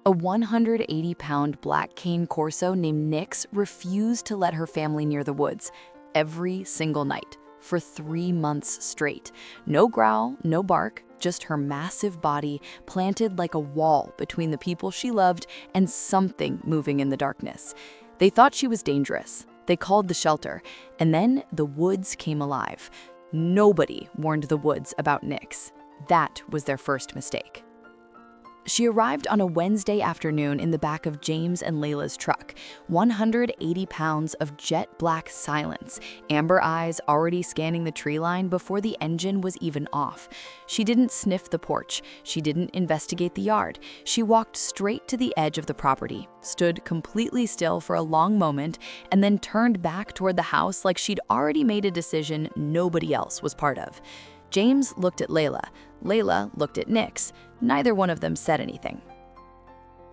A 180-pound black Cane Corso named Nyx refused to let her family near the woods every single night for 3 months straight. No growl, no bark, just her massive body planted like a wall between the people she loved and something moving in the darkness. They thought she was dangerous. They called the shelter, and then the woods came alive. Nobody warned the woods about Nyx. That was their first mistake. She arrived on a Wednesday afternoon in the back of James and Layla's truck, 180 pounds of jet black silence, amber eyes already scanning the tree line before the engine was even off. She didn't sniff the porch. She didn't investigate the yard. She walked straight to the edge of the property, stood completely still for a long moment, and then turned back toward the house like she'd already made a decision nobody else was part of. James looked at Layla. Layla looked at Nyx. Neither one of them said anything.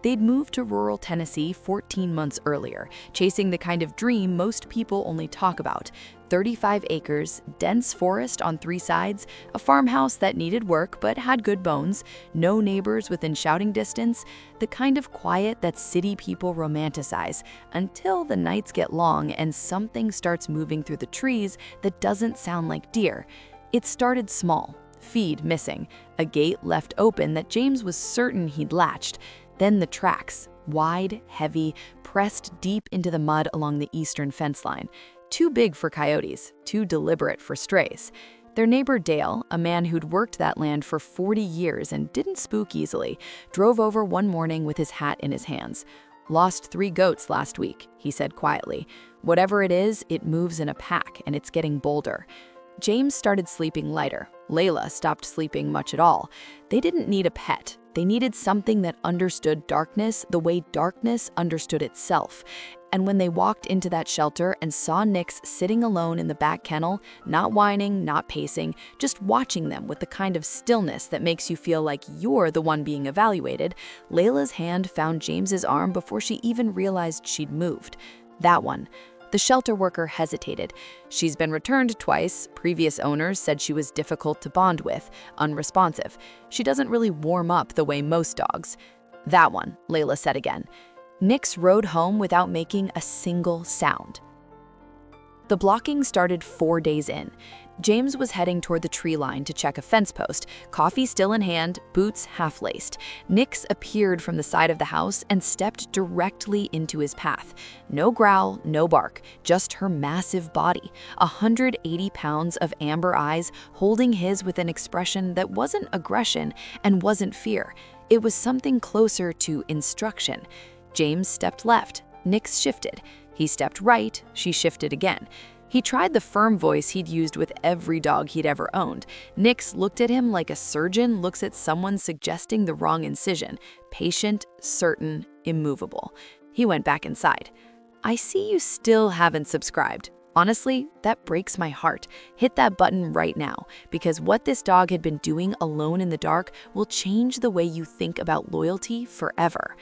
They'd moved to rural Tennessee 14 months earlier, chasing the kind of dream most people only talk about. 35 acres, dense forest on 3 sides, a farmhouse that needed work but had good bones, no neighbors within shouting distance, the kind of quiet that city people romanticize, until the nights get long and something starts moving through the trees that doesn't sound like deer. It started small. Feed missing, a gate left open that James was certain he'd latched. Then the tracks, wide, heavy, pressed deep into the mud along the eastern fence line. Too big for coyotes, too deliberate for strays. Their neighbor Dale, a man who'd worked that land for 40 years and didn't spook easily, drove over one morning with his hat in his hands. "Lost 3 goats last week," he said quietly. "Whatever it is, it moves in a pack and it's getting bolder." James started sleeping lighter. Layla stopped sleeping much at all. They didn't need a pet. They needed something that understood darkness the way darkness understood itself. And when they walked into that shelter and saw Nyx sitting alone in the back kennel, not whining, not pacing, just watching them with the kind of stillness that makes you feel like you're the one being evaluated, Layla's hand found James's arm before she even realized she'd moved. That one. The shelter worker hesitated. She's been returned twice. Previous owners said she was difficult to bond with, unresponsive. She doesn't really warm up the way most dogs. "That one," Layla said again. Nyx rode home without making a single sound. The blocking started 4 days in. James was heading toward the tree line to check a fence post, coffee still in hand, boots half-laced. Nyx appeared from the side of the house and stepped directly into his path. No growl, no bark, just her massive body, 180 pounds of amber eyes holding his with an expression that wasn't aggression and wasn't fear. It was something closer to instruction. James stepped left. Nyx shifted. He stepped right. She shifted again. He tried the firm voice he'd used with every dog he'd ever owned. Nyx looked at him like a surgeon looks at someone suggesting the wrong incision. Patient, certain, immovable. He went back inside. "I see you still haven't subscribed. Honestly, that breaks my heart. Hit that button right now, because what this dog had been doing alone in the dark will change the way you think about loyalty forever."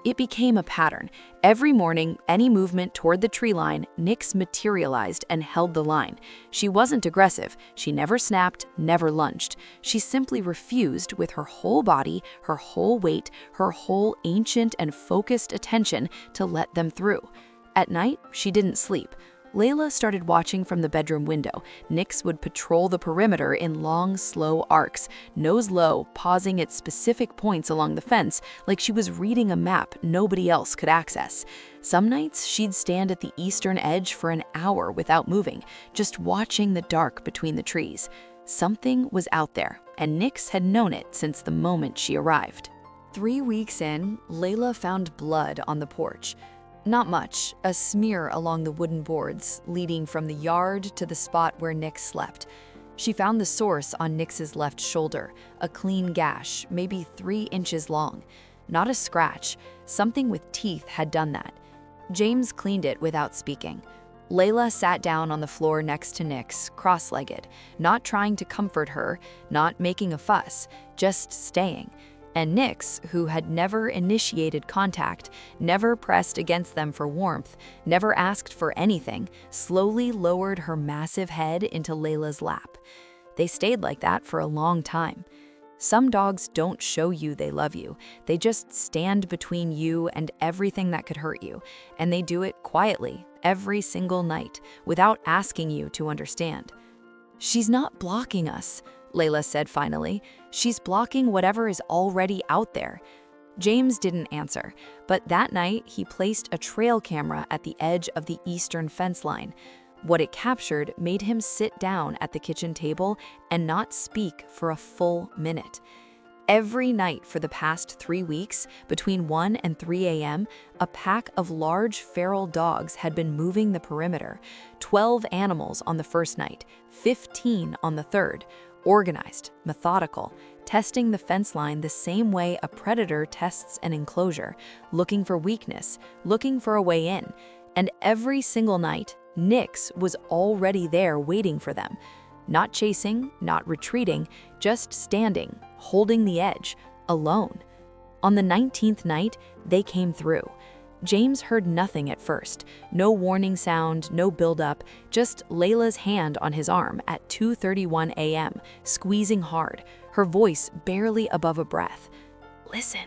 It became a pattern. Every morning, any movement toward the tree line, Nyx materialized and held the line. She wasn't aggressive. She never snapped, never lunged. She simply refused with her whole body, her whole weight, her whole ancient and focused attention to let them through. At night, she didn't sleep. Layla started watching from the bedroom window. Nyx would patrol the perimeter in long, slow arcs, nose low, pausing at specific points along the fence like she was reading a map nobody else could access. Some nights, she'd stand at the eastern edge for an hour without moving, just watching the dark between the trees. Something was out there, and Nyx had known it since the moment she arrived. 3 weeks in, Layla found blood on the porch. Not much, a smear along the wooden boards, leading from the yard to the spot where Nyx slept. She found the source on Nyx's left shoulder, a clean gash, maybe 3 inches long. Not a scratch. Something with teeth had done that. James cleaned it without speaking. Layla sat down on the floor next to Nyx, cross-legged, not trying to comfort her, not making a fuss, just staying. And Nyx, who had never initiated contact, never pressed against them for warmth, never asked for anything, slowly lowered her massive head into Layla's lap. They stayed like that for a long time. Some dogs don't show you they love you. They just stand between you and everything that could hurt you, and they do it quietly, every single night, without asking you to understand. "She's not blocking us," Layla said finally. "She's blocking whatever is already out there." James didn't answer, but that night he placed a trail camera at the edge of the eastern fence line. What it captured made him sit down at the kitchen table and not speak for a full minute. Every night for the past 3 weeks, between 1 and 3 a.m., a pack of large feral dogs had been moving the perimeter. 12 animals on the first night, 15 on the third. Organized, methodical, testing the fence line the same way a predator tests an enclosure, looking for weakness, looking for a way in. And every single night, Nix was already there waiting for them. Not chasing, not retreating, just standing, holding the edge, alone. On the 19th night, they came through. James heard nothing at first. No warning sound, no build-up, just Layla's hand on his arm at 2:31 a.m., squeezing hard, her voice barely above a breath. "Listen."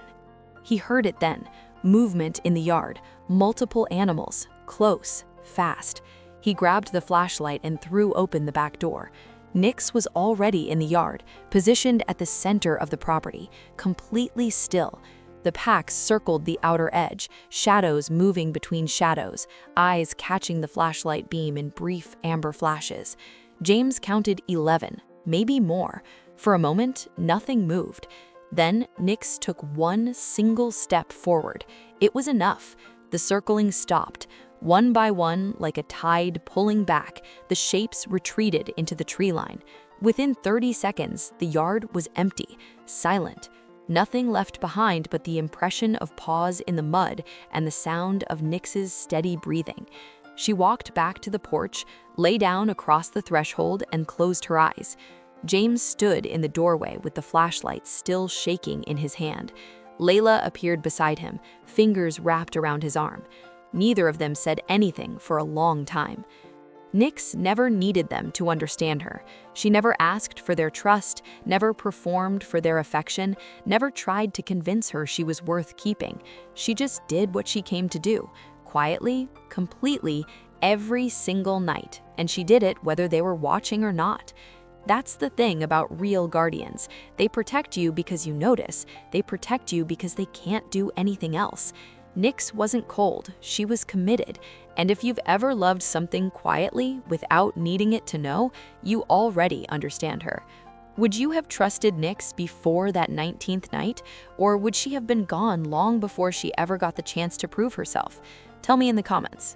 He heard it then. Movement in the yard, multiple animals, close, fast. He grabbed the flashlight and threw open the back door. Nix was already in the yard, positioned at the center of the property, completely still. The pack circled the outer edge, shadows moving between shadows, eyes catching the flashlight beam in brief amber flashes. James counted 11, maybe more. For a moment, nothing moved. Then Nix took one single step forward. It was enough. The circling stopped. One by one, like a tide pulling back, the shapes retreated into the tree line. Within 30 seconds, the yard was empty, silent. Nothing left behind but the impression of paws in the mud and the sound of Nix's steady breathing. She walked back to the porch, lay down across the threshold, and closed her eyes. James stood in the doorway with the flashlight still shaking in his hand. Layla appeared beside him, fingers wrapped around his arm. Neither of them said anything for a long time. Nix never needed them to understand her. She never asked for their trust, never performed for their affection, never tried to convince her she was worth keeping. She just did what she came to do, quietly, completely, every single night, and she did it whether they were watching or not. That's the thing about real guardians. They protect you because you notice. They protect you because they can't do anything else. Nix wasn't cold, she was committed, and if you've ever loved something quietly without needing it to know, you already understand her. Would you have trusted Nix before that 19th night, or would she have been gone long before she ever got the chance to prove herself? Tell me in the comments.